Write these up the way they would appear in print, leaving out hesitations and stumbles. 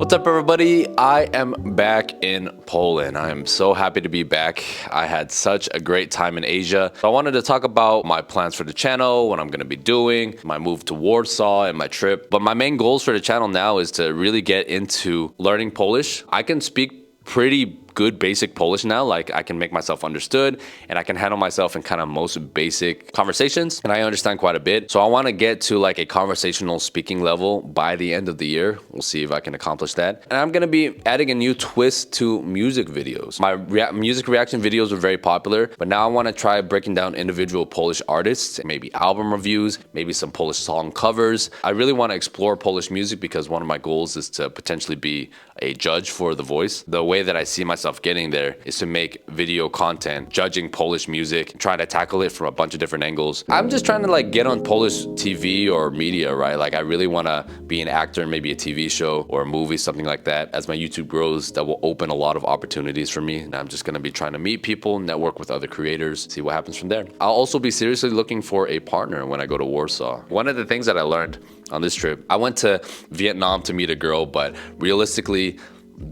What's up, everybody? I am back in Poland. I am so happy to be back. I had such a great time in Asia. So I wanted to talk about my plans for the channel, what I'm going to be doing, my move to Warsaw, and my trip. But my main goals for the channel now is to really get into learning Polish. I can speak pretty good basic Polish now. Like, I can make myself understood and I can handle myself in kind of most basic conversations, and I understand quite a bit. So I want to get to like a conversational speaking level by the end of the year. We'll see if I can accomplish that. And I'm going to be adding a new twist to music videos. My music reaction videos are very popular, but now I want to try breaking down individual Polish artists, maybe album reviews, maybe some Polish song covers. I really want to explore Polish music because one of my goals is to potentially be a judge for The Voice. The way that I see myself getting there is to make video content judging Polish music, trying to tackle it from a bunch of different angles. I'm just trying to like get on Polish TV or media, right? Like, I really want to be an actor in maybe a TV show or a movie, something like that. As my YouTube grows, that will open a lot of opportunities for me, and I'm just going to be trying to meet people, network with other creators, see what happens from there. I'll also be seriously looking for a partner when I go to Warsaw. One of the things that I learned on this trip, I went to Vietnam to meet a girl, but realistically,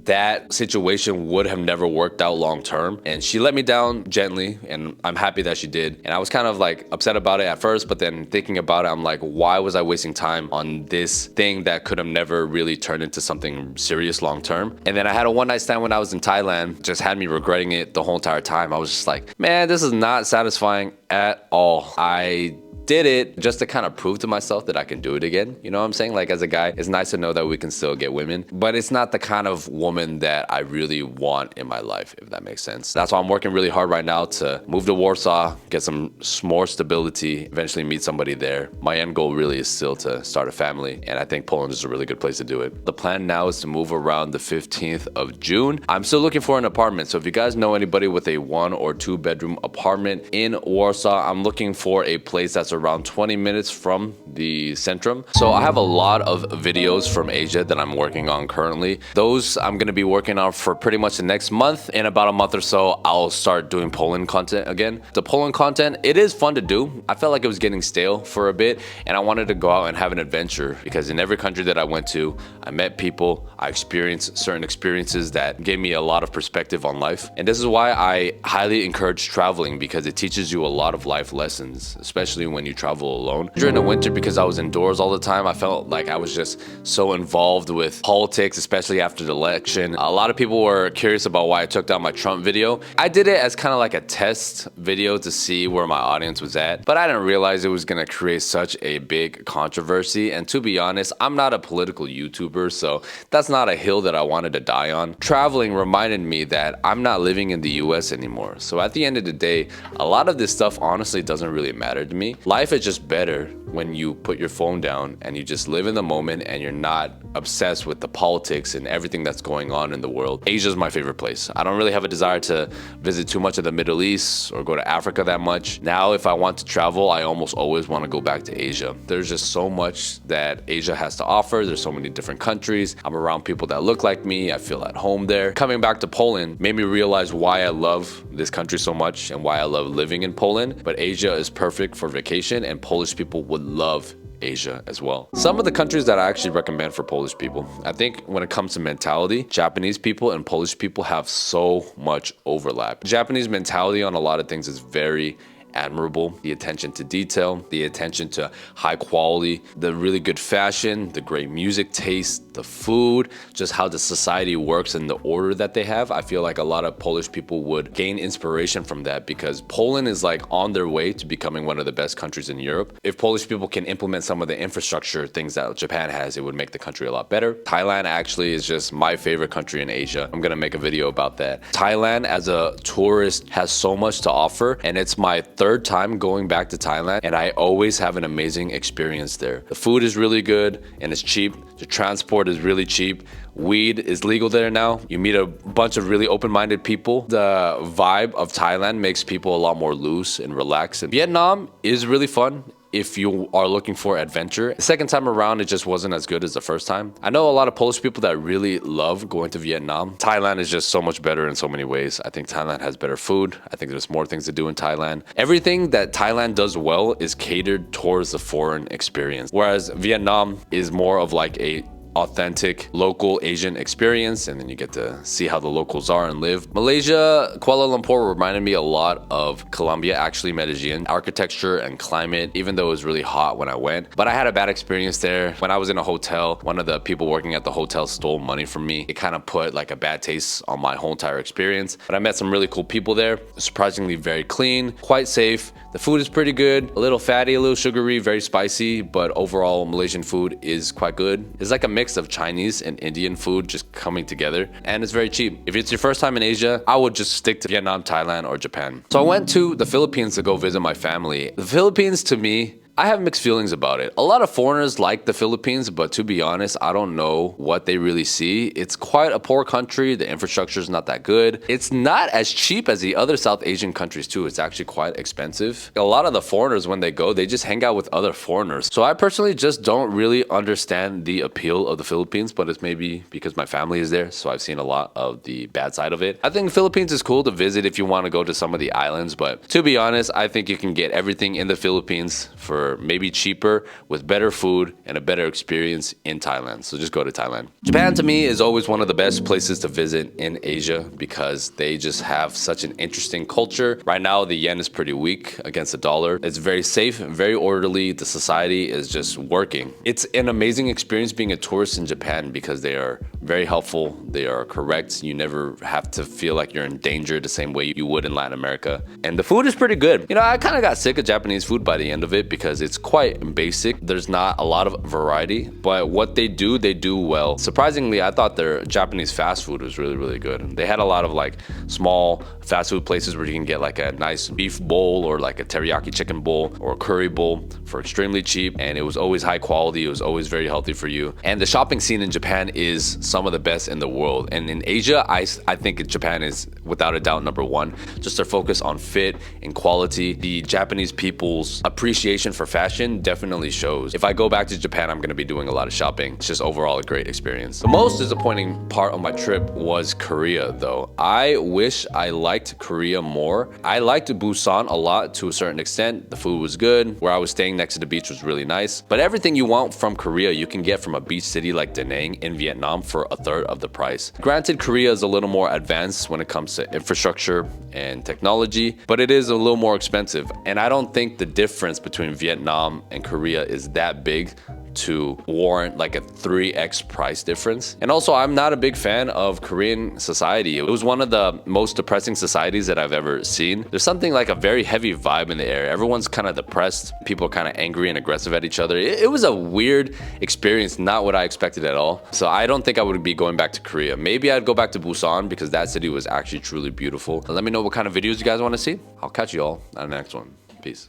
that situation would have never worked out long term, and she let me down gently, and I'm happy that she did. And I was kind of like upset about it at first, but then thinking about it, I'm like, why was I wasting time on this thing that could have never really turned into something serious long term? And then I had a one night stand when I was in Thailand, just had me regretting it the whole entire time. I was just like, man, this is not satisfying at all. I did it just to kind of prove to myself that I can do it again. You know what I'm saying? Like, as a guy, it's nice to know that we can still get women, but it's not the kind of woman that I really want in my life, if that makes sense. That's why I'm working really hard right now to move to Warsaw, get some more stability, eventually meet somebody there. My end goal really is still to start a family, and I think Poland is a really good place to do it. The plan now is to move around the 15th of June. I'm still looking for an apartment, so if you guys know anybody with a 1 or 2 bedroom apartment in Warsaw, I'm looking for a place that's around 20 minutes from the Centrum. So I have a lot of videos from Asia that I'm working on currently. Those I'm going to be working on for pretty much the next month. In about a month or so, I'll start doing Poland content again. The Poland content, it is fun to do. I felt like it was getting stale for a bit, and I wanted to go out and have an adventure, because in every country that I went to, I met people, I experienced certain experiences that gave me a lot of perspective on life. And this is why I highly encourage traveling, because it teaches you a lot of life lessons, especially when you travel alone. During the winter, because I was indoors all the time, I felt like I was just so involved with politics, especially after the election. A lot of people were curious about why I took down my Trump video. I did it as kind of like a test video to see where my audience was at, but I didn't realize it was going to create such a big controversy. And to be honest, I'm not a political YouTuber, so that's not a hill that I wanted to die on. Traveling reminded me that I'm not living in the US anymore. So at the end of the day, a lot of this stuff honestly doesn't really matter to me. Life is just better when you put your phone down and you just live in the moment and you're not obsessed with the politics and everything that's going on in the world. Asia is my favorite place. I don't really have a desire to visit too much of the Middle East or go to Africa that much. Now, if I want to travel, I almost always want to go back to Asia. There's just so much that Asia has to offer. There's so many different countries. I'm around people that look like me. I feel at home there. Coming back to Poland made me realize why I love this country so much and why I love living in Poland. But Asia is perfect for vacation, and Polish people would love Asia as well. Some of the countries that I actually recommend for Polish people, I think when it comes to mentality, Japanese people and Polish people have so much overlap. Japanese mentality on a lot of things is very admirable. The attention to detail, the attention to high quality, the really good fashion, the great music taste, the food, just how the society works and the order that they have. I feel like a lot of Polish people would gain inspiration from that, because Poland is like on their way to becoming one of the best countries in Europe. If Polish people can implement some of the infrastructure things that Japan has, it would make the country a lot better. Thailand actually is just my favorite country in Asia. I'm gonna make a video about that. Thailand as a tourist has so much to offer, and it's my third time going back to Thailand, and I always have an amazing experience there. The food is really good and it's cheap. The transport is really cheap. Weed is legal there now. You meet a bunch of really open-minded people. The vibe of Thailand makes people a lot more loose and relaxed. And Vietnam is really fun if you are looking for adventure. The second time around, it just wasn't as good as the first time. I know a lot of Polish people that really love going to Vietnam. Thailand is just so much better in so many ways. I think Thailand has better food. I think there's more things to do in Thailand. Everything that Thailand does well is catered towards the foreign experience, whereas Vietnam is more of like a authentic local Asian experience, and then you get to see how the locals are and live. Malaysia, Kuala Lumpur reminded me a lot of Colombia, actually Medellin. Architecture and climate, even though it was really hot when I went. But I had a bad experience there. When I was in a hotel, one of the people working at the hotel stole money from me. It kind of put like a bad taste on my whole entire experience. But I met some really cool people there. Surprisingly very clean, quite safe. The food is pretty good, a little fatty, a little sugary, very spicy, but overall Malaysian food is quite good. It's like a mix of Chinese and Indian food just coming together, and it's very cheap. If it's your first time in Asia, I would just stick to Vietnam, Thailand, or Japan. So I went to the Philippines to go visit my family. The Philippines, to me, I have mixed feelings about it. A lot of foreigners like the Philippines, but to be honest, I don't know what they really see. It's quite a poor country. The infrastructure is not that good. It's not as cheap as the other South Asian countries too. It's actually quite expensive. A lot of the foreigners, when they go, they just hang out with other foreigners. So I personally just don't really understand the appeal of the Philippines, but it's maybe because my family is there, so I've seen a lot of the bad side of it. I think the Philippines is cool to visit if you want to go to some of the islands, but to be honest, I think you can get everything in the Philippines for maybe cheaper with better food and a better experience in Thailand. So just go to Thailand. Japan to me is always one of the best places to visit in Asia because they just have such an interesting culture. Right now the yen is pretty weak against the dollar. It's very safe, very orderly. The society is just working. It's an amazing experience being a tourist in Japan because they are very helpful. They are correct. You never have to feel like you're in danger the same way you would in Latin America. And the food is pretty good. You know, I kind of got sick of Japanese food by the end of it because it's quite basic. There's not a lot of variety, but what they do well. Surprisingly, I thought their Japanese fast food was really, really good. They had a lot of like small fast food places where you can get like a nice beef bowl or like a teriyaki chicken bowl or a curry bowl for extremely cheap, and it was always high quality. It was always very healthy for you. And the shopping scene in Japan is some of the best in the world. And in Asia, I think Japan is without a doubt number one. Just their focus on fit and quality. The Japanese people's appreciation for fashion definitely shows. If I go back to Japan, I'm going to be doing a lot of shopping. It's just overall a great experience. The most disappointing part of my trip was Korea though. I wish I liked Korea more. I liked Busan a lot to a certain extent. The food was good. Where I was staying next to the beach was really nice. But everything you want from Korea, you can get from a beach city like Da Nang in Vietnam for a third of the price. Granted, Korea is a little more advanced when it comes to infrastructure and technology, but it is a little more expensive. And I don't think the difference between Vietnam and Korea is that big to warrant like a 3x price difference. And also, I'm not a big fan of Korean society. It was one of the most depressing societies that I've ever seen. There's something like a very heavy vibe in the air. Everyone's kind of depressed. People are kind of angry and aggressive at each other. It was a weird experience, not what I expected at all. So I don't think I would be going back to Korea. Maybe I'd go back to Busan because that city was actually truly beautiful. Let me know what kind of videos you guys want to see. I'll catch you all on the next one. Peace.